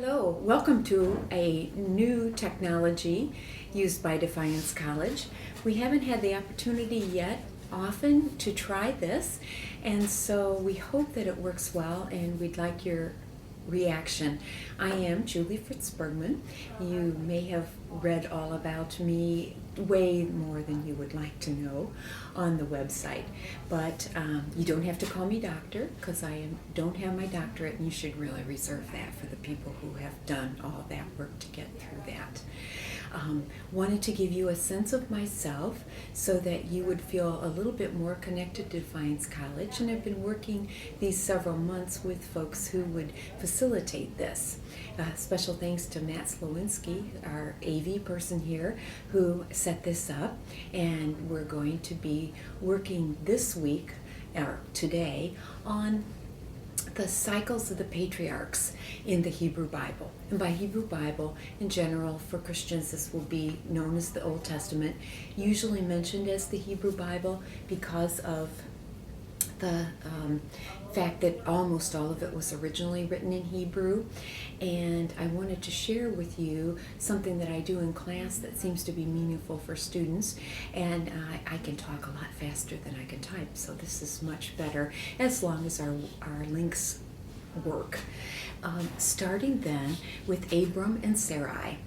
Hello, welcome to a new technology used by Defiance College. We haven't had the opportunity yet often to try this, and so we hope that it works well, and we'd like your reaction. I am Julie Fritz Bergman. You may have read all about me, way more than you would like to know, on the website. But you don't have to call me doctor, because don't have my doctorate, and you should really reserve that for the people who have done all that work to get through that. Wanted to give you a sense of myself so that you would feel a little bit more connected to Defiance College, and I've been working these several months with folks who would facilitate this. Special thanks to Matt Slowinski, our AV person here, who set this up, and we're going to be working this week, or today, on the cycles of the patriarchs in the Hebrew Bible. And by Hebrew Bible, in general, for Christians, this will be known as the Old Testament, usually mentioned as the Hebrew Bible because of the fact that almost all of it was originally written in Hebrew. And I wanted to share with you something that I do in class that seems to be meaningful for students. And I can talk a lot faster than I can type, so this is much better as long as our links work. Starting then with Abram and Sarai.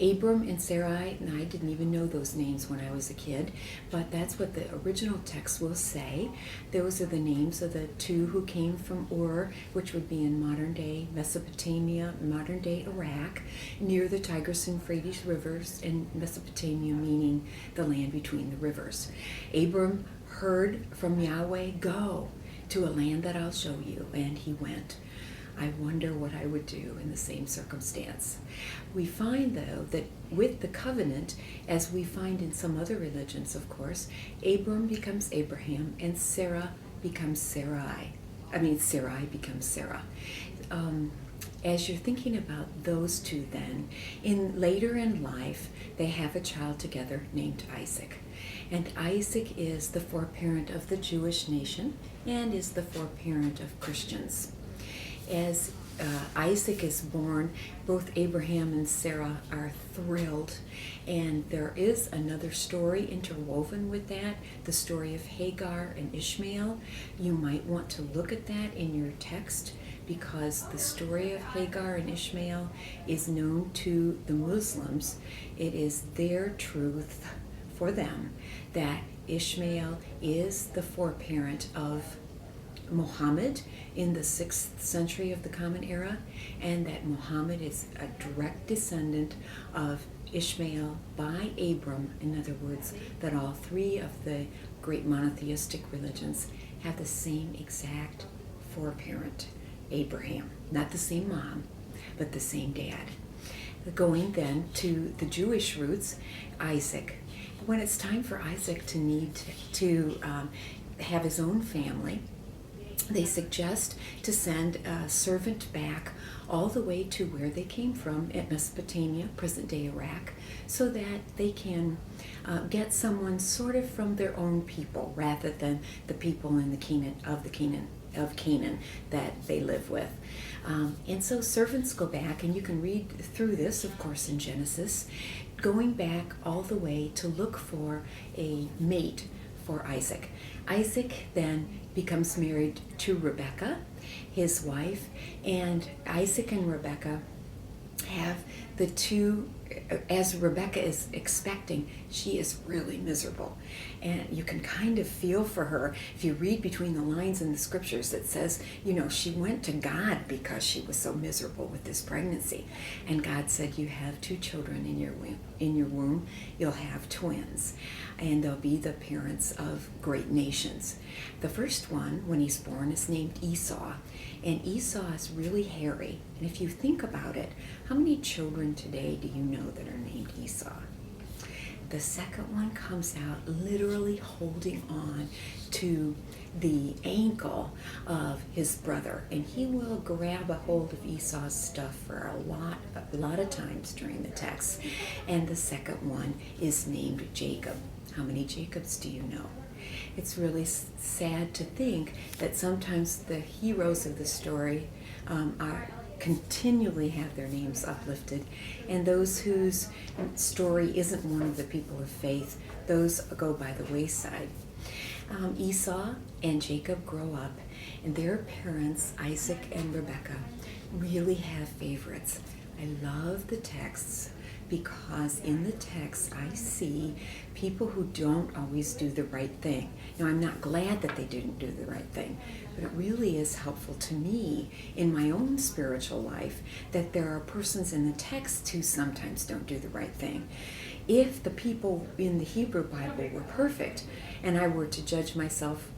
Abram and Sarai, and I didn't even know those names when I was a kid, but that's what the original text will say. Those are the names of the two who came from Ur, which would be in modern-day Mesopotamia, modern-day Iraq, near the Tigris and Euphrates rivers, and Mesopotamia meaning the land between the rivers. Abram heard from Yahweh, "Go to a land that I'll show you," and he went. I wonder what I would do in the same circumstance. We find, though, that with the covenant, as we find in some other religions, of course, Abram becomes Abraham and Sarah becomes Sarai. Sarai becomes Sarah. As you're thinking about those two then, later in life, they have a child together named Isaac. And Isaac is the foreparent of the Jewish nation and is the foreparent of Christians. As Isaac is born, both Abraham and Sarah are thrilled, and there is another story interwoven with that, the story of Hagar and Ishmael. You might want to look at that in your text, because the story of Hagar and Ishmael is known to the Muslims. It is their truth for them that Ishmael is the foreparent of Muhammad in the 6th century of the Common Era, and that Muhammad is a direct descendant of Ishmael by Abram. In other words, that all three of the great monotheistic religions have the same exact foreparent, Abraham. Not the same mom, but the same dad. Going then to the Jewish roots, Isaac. When it's time for Isaac to need to have his own family, they suggest to send a servant back all the way to where they came from at Mesopotamia, present-day Iraq, so that they can get someone sort of from their own people rather than the people in Canaan that they live with. And so servants go back, and you can read through this, of course, in Genesis, going back all the way to look for a mate for Isaac. Isaac then becomes married to Rebekah, his wife, and Isaac and Rebekah have the two. As Rebekah is expecting, she is really miserable, and you can kind of feel for her if you read between the lines in the scriptures that says, she went to God because she was so miserable with this pregnancy, and God said, "You have two children in your womb. You'll have twins, and they'll be the parents of great nations." The first one, when he's born, is named Esau, and Esau is really hairy. And if you think about it, how many children today do you know that are named Esau? The second one comes out literally holding on to the ankle of his brother, and he will grab a hold of Esau's stuff for a lot of times during the text. And the second one is named Jacob. How many Jacobs do you know? It's really sad to think that sometimes the heroes of the story continually have their names uplifted, and those whose story isn't one of the people of faith, those go by the wayside. Esau and Jacob grow up, and their parents, Isaac and Rebekah, really have favorites. I love the texts because in the text I see people who don't always do the right thing. Now, I'm not glad that they didn't do the right thing, but it really is helpful to me in my own spiritual life that there are persons in the text who sometimes don't do the right thing. If the people in the Hebrew Bible were perfect and I were to judge myself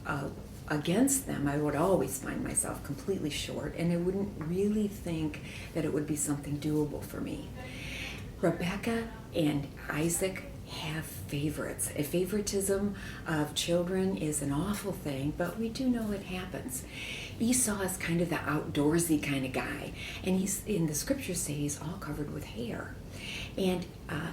against them, I would always find myself completely short, and I wouldn't really think that it would be something doable for me. Rebekah and Isaac have favorites. A favoritism of children is an awful thing, but we do know it happens. Esau is kind of the outdoorsy kind of guy, and he's, in the scriptures say, he's all covered with hair. And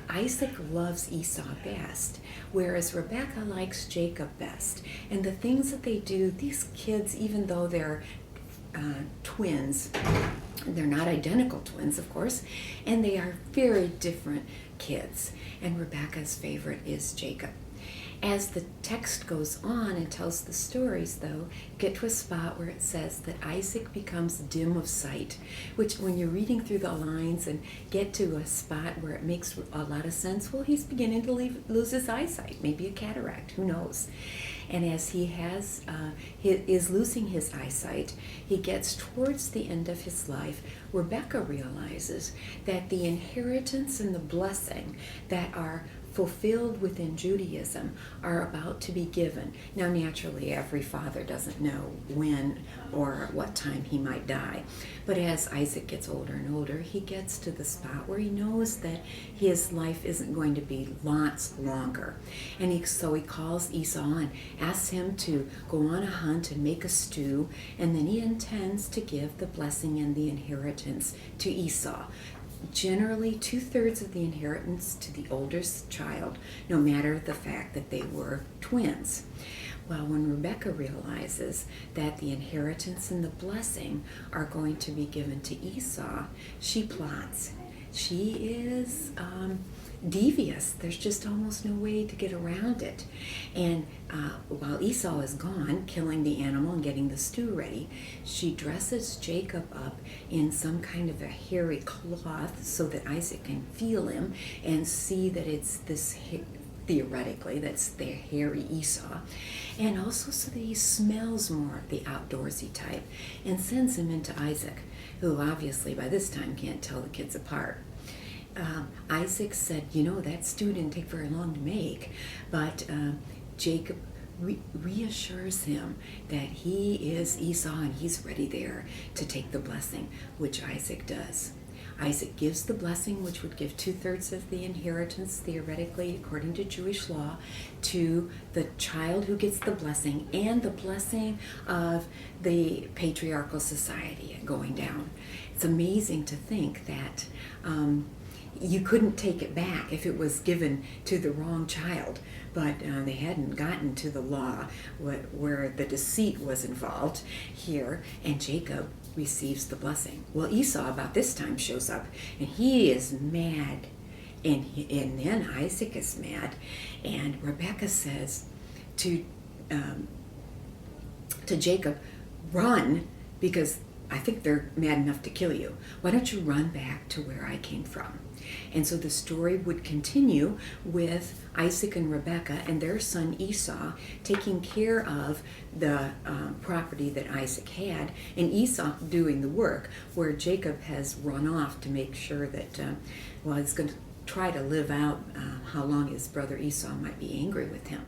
Isaac loves Esau best, whereas Rebekah likes Jacob best. And the things that they do, these kids, even though they're twins, they're not identical twins, of course, and they are very different kids. And Rebekah's favorite is Jacob. As the text goes on and tells the stories, though, you get to a spot where it says that Isaac becomes dim of sight, which when you're reading through the lines and get to a spot where it makes a lot of sense, well, he's beginning to lose his eyesight, maybe a cataract, who knows. And as he is losing his eyesight, he gets towards the end of his life. Rebekah realizes that the inheritance and the blessing that are fulfilled within Judaism are about to be given. Now, naturally, every father doesn't know when or at what time he might die. But as Isaac gets older and older, he gets to the spot where he knows that his life isn't going to be lots longer. And so he calls Esau and asks him to go on a hunt and make a stew, and then he intends to give the blessing and the inheritance to Esau. Generally 2/3 of the inheritance to the oldest child, no matter the fact that they were twins. Well, when Rebekah realizes that the inheritance and the blessing are going to be given to Esau, she plots. She is devious. There's just almost no way to get around it. And while Esau is gone, killing the animal and getting the stew ready, she dresses Jacob up in some kind of a hairy cloth so that Isaac can feel him and see that it's this, theoretically, that's the hairy Esau. And also so that he smells more of the outdoorsy type, and sends him into Isaac, who obviously by this time can't tell the kids apart. Isaac said, that stew didn't take very long to make, but Jacob reassures him that he is Esau and he's ready there to take the blessing, which Isaac does. Isaac gives the blessing, which would give 2/3 of the inheritance, theoretically, according to Jewish law, to the child who gets the blessing, and the blessing of the patriarchal society going down. It's amazing to think that you couldn't take it back if it was given to the wrong child, but they hadn't gotten to the law where the deceit was involved here, and Jacob receives the blessing. Well, Esau about this time shows up, and he is mad, and then Isaac is mad, and Rebekah says to Jacob, "Run, because I think they're mad enough to kill you. Why don't you run back to where I came from?" And so the story would continue with Isaac and Rebekah and their son Esau taking care of the property that Isaac had, and Esau doing the work, where Jacob has run off to make sure that, he's going to try to live out how long his brother Esau might be angry with him.